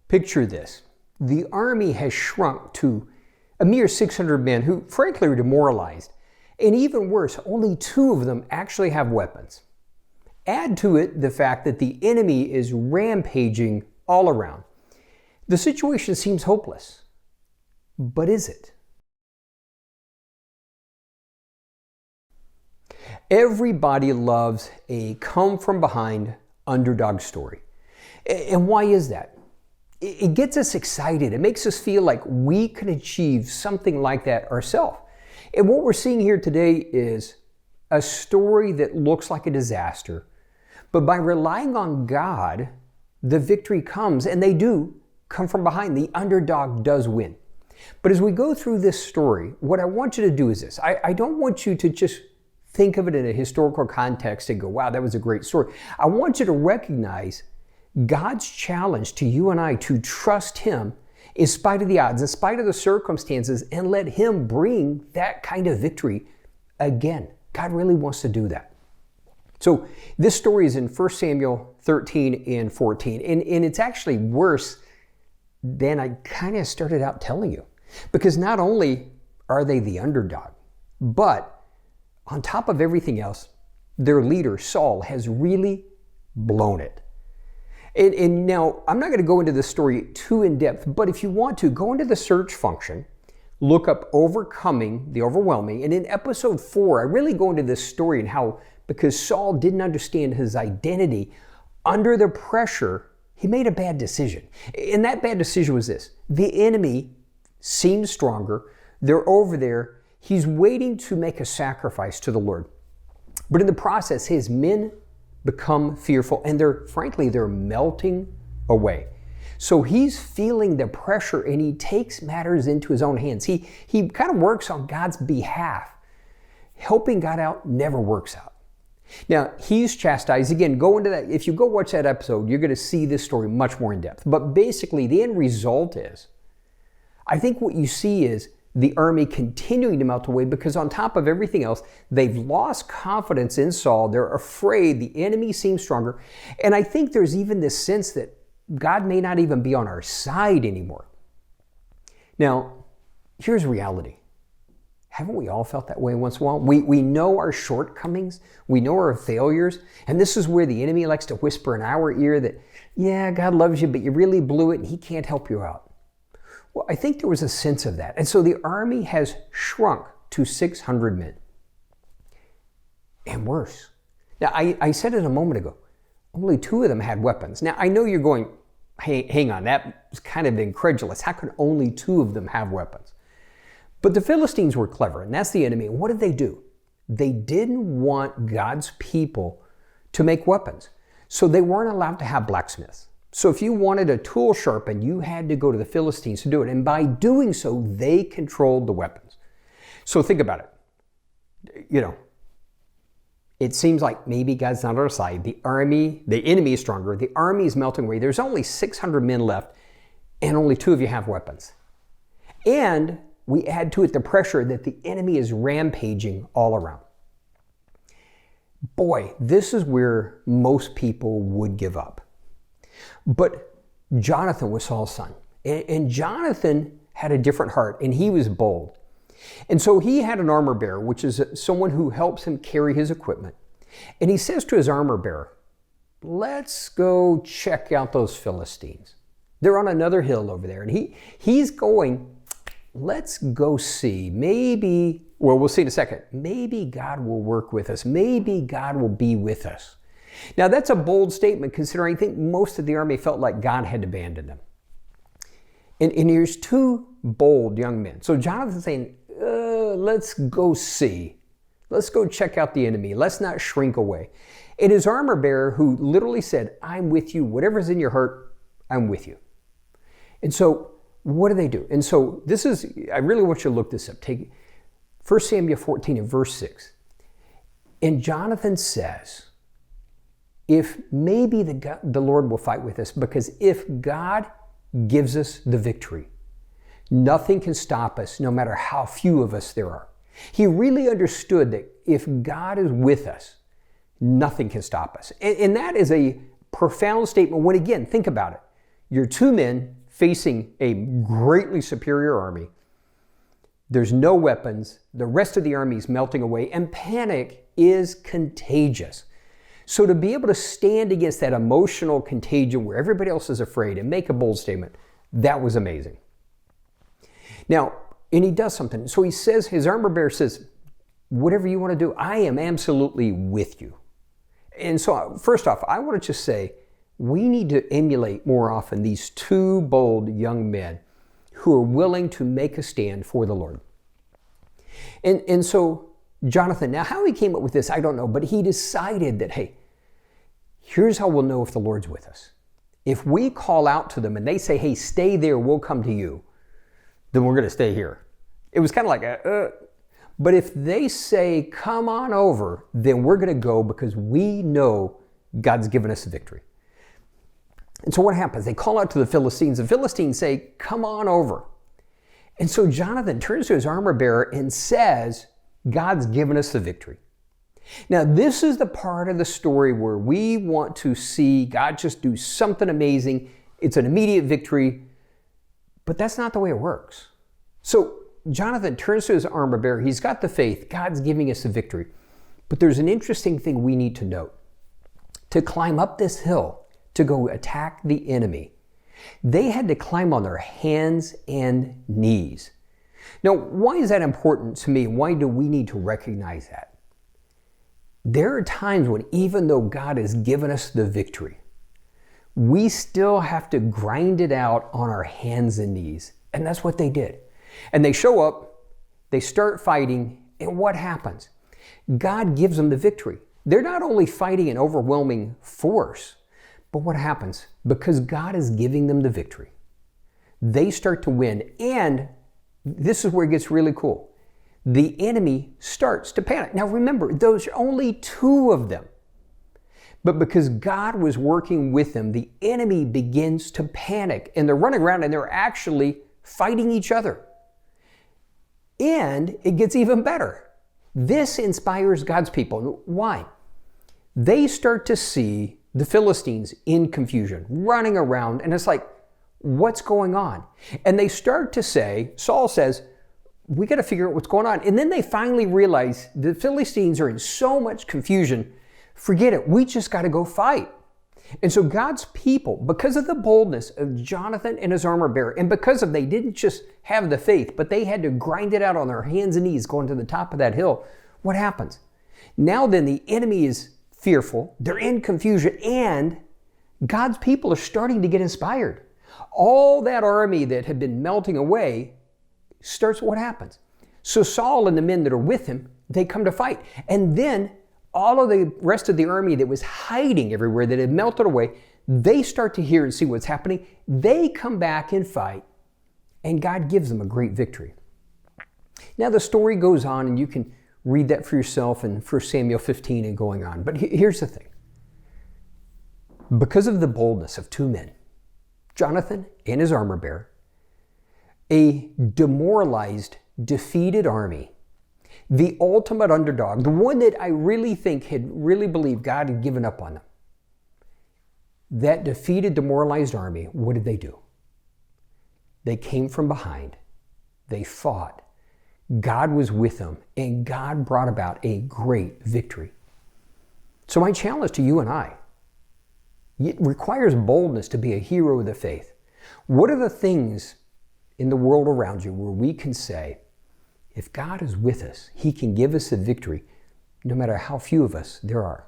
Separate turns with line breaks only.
Picture this. The army has shrunk to a mere 600 men who, frankly, are demoralized. And even worse, only 2 of them actually have weapons. Add to it the fact that the enemy is rampaging all around. The situation seems hopeless. But is it? Everybody loves a come-from-behind underdog story. And why is that? It gets us excited. It makes us feel like we can achieve something like that ourselves. And what we're seeing here today is a story that looks like a disaster. But by relying on God, the victory comes, and they do come from behind. The underdog does win. But as we go through this story, what I want you to do is this. I don't want you to just think of it in a historical context and go, wow, that was a great story. I want you to recognize God's challenge to you and I to trust Him in spite of the odds, in spite of the circumstances, and let Him bring that kind of victory again. God really wants to do that. So this story is in 1 Samuel 13 and 14, and it's actually worse than I kind of started out telling you. Because not only are they the underdog, but on top of everything else, their leader, Saul, has really blown it. And now, I'm not going to go into this story too in depth, but if you want to, go into the search function, look up overcoming the overwhelming, and in episode 4, I really go into this story and how, because Saul didn't understand his identity, under the pressure, he made a bad decision. And that bad decision was this. The enemy seems stronger. They're over there. He's waiting to make a sacrifice to the Lord. But in the process, his men become fearful, and they're melting away. So he's feeling the pressure, and he takes matters into his own hands. He kind of works on God's behalf. Helping God out never works out. Now, he's chastised. Again, go into that. If you go watch that episode, you're going to see this story much more in depth. But basically, the end result is, I think what you see is the army continuing to melt away because on top of everything else, they've lost confidence in Saul. They're afraid. The enemy seems stronger. And I think there's even this sense that God may not even be on our side anymore. Now, here's reality. Haven't we all felt that way once in a while? We know our shortcomings. We know our failures. And this is where the enemy likes to whisper in our ear that, yeah, God loves you, but you really blew it and He can't help you out. Well, I think there was a sense of that. And so the army has shrunk to 600 men. And worse. Now, I said it a moment ago. Only 2 of them had weapons. Now, I know you're going, hang on, that was kind of incredulous. How could only 2 of them have weapons? But the Philistines were clever, and that's the enemy. And what did they do? They didn't want God's people to make weapons. So they weren't allowed to have blacksmiths. So if you wanted a tool sharpened, you had to go to the Philistines to do it. And by doing so, they controlled the weapons. So think about it. You know, it seems like maybe God's not on our side. The enemy is stronger. The army is melting away. There's only 600 men left, and only 2 of you have weapons. And we add to it the pressure that the enemy is rampaging all around. Boy, this is where most people would give up. But Jonathan was Saul's son. And Jonathan had a different heart, and he was bold. And so he had an armor bearer, which is someone who helps him carry his equipment. And he says to his armor bearer, let's go check out those Philistines. They're on another hill over there. And he's going, let's go see. Maybe, well, we'll see in a second. Maybe God will work with us. Maybe God will be with us. Now, that's a bold statement considering I think most of the army felt like God had abandoned them. And here's 2 bold young men. So Jonathan's saying, let's go see. Let's go check out the enemy. Let's not shrink away. And his armor bearer, who literally said, I'm with you. Whatever's in your heart, I'm with you. And so what do? And so this is, I really want you to look this up. Take 1 Samuel 14 and verse 6. And Jonathan says, if maybe the Lord will fight with us, because if God gives us the victory, nothing can stop us, no matter how few of us there are. He really understood that if God is with us, nothing can stop us. And that is a profound statement when, again, think about it. You're 2 men facing a greatly superior army. There's no weapons. The rest of the army is melting away, and panic is contagious. So to be able to stand against that emotional contagion where everybody else is afraid and make a bold statement, that was amazing. Now, and he does something. So he says, his armor bearer says, whatever you want to do, I am absolutely with you. And so first off, I want to just say, we need to emulate more often these two bold young men who are willing to make a stand for the Lord. And so Jonathan, now how he came up with this, I don't know, but he decided that, hey, here's how we'll know if the Lord's with us. If we call out to them and they say, hey, stay there, we'll come to you, then we're going to stay here. It was kind of like, but if they say, come on over, then we're going to go because we know God's given us a victory. And so what happens? They call out to the Philistines. The Philistines say, come on over. And so Jonathan turns to his armor bearer and says, God's given us the victory. Now, this is the part of the story where we want to see God just do something amazing. It's an immediate victory, but that's not the way it works. So Jonathan turns to his armor bearer. He's got the faith. God's giving us the victory. But there's an interesting thing we need to note. To climb up this hill, to go attack the enemy, they had to climb on their hands and knees. Now, why is that important to me? Why do we need to recognize that? There are times when even though God has given us the victory, we still have to grind it out on our hands and knees. And that's what they did. And they show up, they start fighting, and what happens? God gives them the victory. They're not only fighting an overwhelming force, but what happens? Because God is giving them the victory, they start to win. And this is where it gets really cool. The enemy starts to panic. Now remember, those are only two of them. But because God was working with them, the enemy begins to panic. And they're running around and they're actually fighting each other. And it gets even better. This inspires God's people. Why? They start to see the Philistines in confusion, running around, and it's like, what's going on? And they start to say, Saul says, we got to figure out what's going on. And then they finally realize the Philistines are in so much confusion, forget it, we just got to go fight. And so God's people, because of the boldness of Jonathan and his armor bearer, and because of they didn't just have the faith, but they had to grind it out on their hands and knees going to the top of that hill, what happens? Now then the enemy is fearful, they're in confusion, and God's people are starting to get inspired. All that army that had been melting away starts, what happens? So Saul and the men that are with him, they come to fight. And then all of the rest of the army that was hiding everywhere, that had melted away, they start to hear and see what's happening. They come back and fight, and God gives them a great victory. Now the story goes on, and you can read that for yourself in 1 Samuel 15 and going on. But here's the thing. Because of the boldness of two men, Jonathan and his armor bearer, a demoralized, defeated army, the ultimate underdog, the one that I really think had really believed God had given up on them, that defeated, demoralized army, what did they do? They came from behind. They fought. God was with them, and God brought about a great victory. So my challenge to you and I, it requires boldness to be a hero of the faith. What are the things in the world around you where we can say, if God is with us, He can give us a victory, no matter how few of us there are?